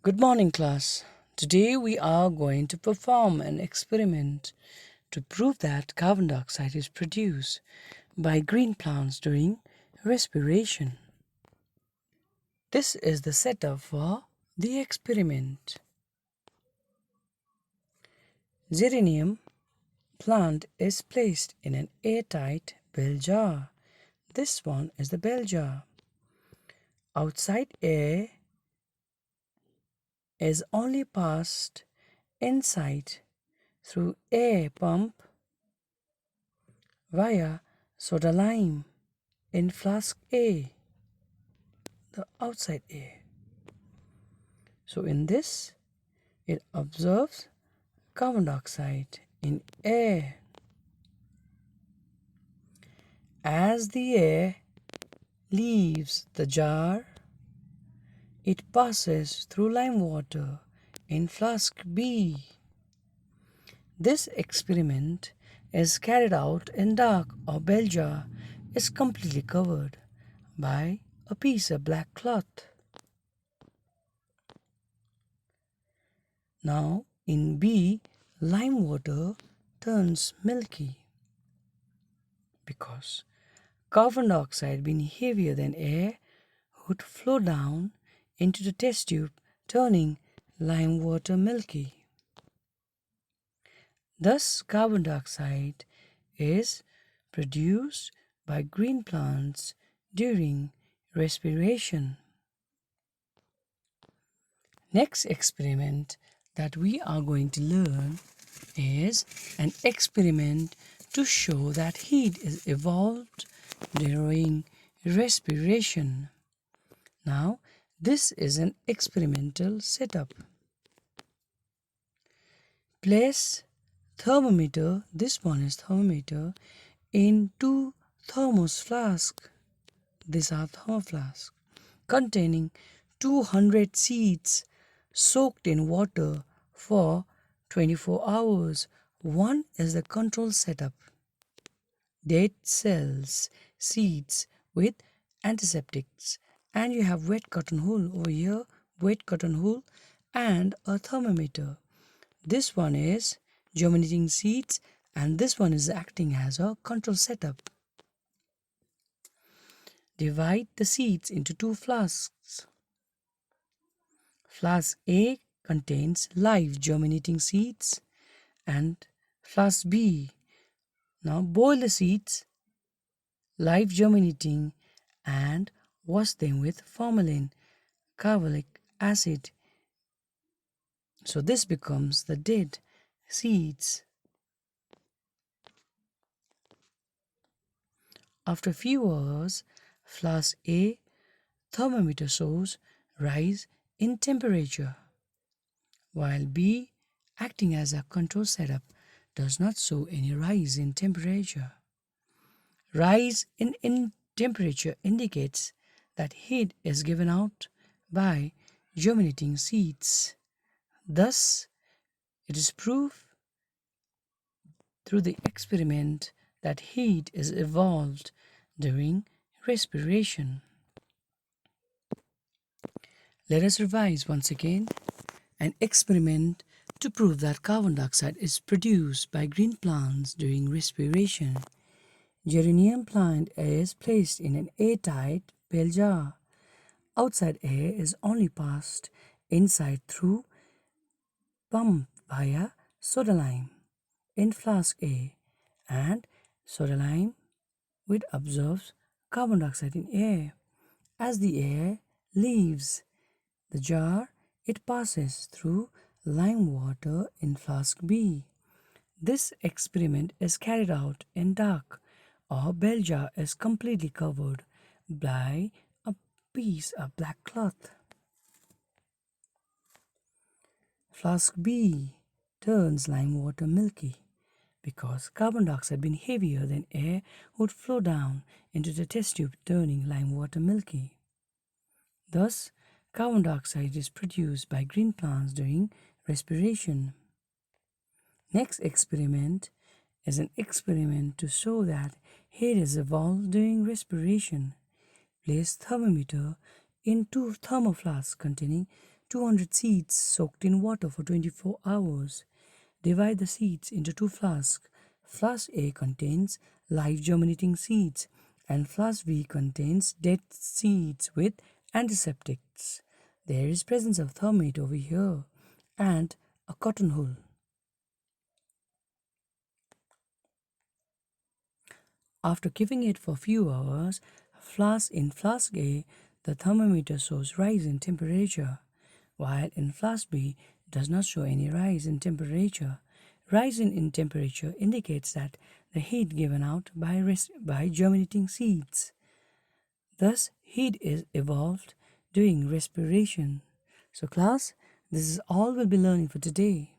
Good morning, class. Today we are going to perform an experiment to prove that carbon dioxide is produced by green plants during respiration. This is the setup for the experiment. Geranium plant is placed in an airtight bell jar. This one is the bell jar. Outside air is only passed inside through air pump via soda lime in flask A, the outside air. So in this, it absorbs carbon dioxide in air. As the air leaves the jar, it passes through lime water in flask B. This experiment is carried out in dark or bell jar is completely covered by a piece of black cloth. Now in B, lime water turns milky because carbon dioxide being heavier than air would flow down into the test tube, turning lime water milky. Thus, carbon dioxide is produced by green plants during respiration. Next experiment that we are going to learn is an experiment to show that heat is evolved during respiration. Now, this is an experimental setup. Place thermometer, this one is thermometer, in two thermos flasks. These are thermoflasks containing 200 seeds soaked in water for 24 hours. One is the control setup. Dead cells, seeds with antiseptics, and you have wet cotton wool over here, wet cotton wool, and a thermometer. This one is germinating seeds, and this one is acting as a control setup. Divide the seeds into two flasks. Flask A contains live germinating seeds and flask B. Now boil the seeds, live germinating, and wash them with formalin, carbolic acid. So this becomes the dead seeds. After a few hours, flask A thermometer shows rise in temperature, while B, acting as a control setup, does not show any rise in temperature. Rise in temperature indicates that heat is given out by germinating seeds. Thus, it is proof through the experiment that heat is evolved during respiration. Let us revise once again. An experiment to prove that carbon dioxide is produced by green plants during respiration. Geranium plant is placed in an airtight bell jar. Outside air is only passed inside through pump via soda lime in flask A, and soda lime which absorbs carbon dioxide in air. As the air leaves the jar, it passes through lime water in flask B. This experiment is carried out in dark or bell jar is completely covered by a piece of black cloth. Flask B turns lime water milky because carbon dioxide being heavier than air would flow down into the test tube, turning lime water milky. Thus, carbon dioxide is produced by green plants during respiration. Next experiment is an experiment to show that heat is evolved during respiration. Place thermometer in two thermoflasks containing 200 seeds soaked in water for 24 hours. Divide the seeds into two flasks. Flask A contains live germinating seeds, and Flask B contains dead seeds with antiseptics. There is presence of thermate over here and a cotton wool. After keeping it for a few hours, in Flask A, the thermometer shows rise in temperature, while in Flask B it does not show any rise in temperature. Rise in temperature indicates that the heat given out by germinating seeds. Thus, heat is evolved during respiration. So class, this is all we'll be learning for today.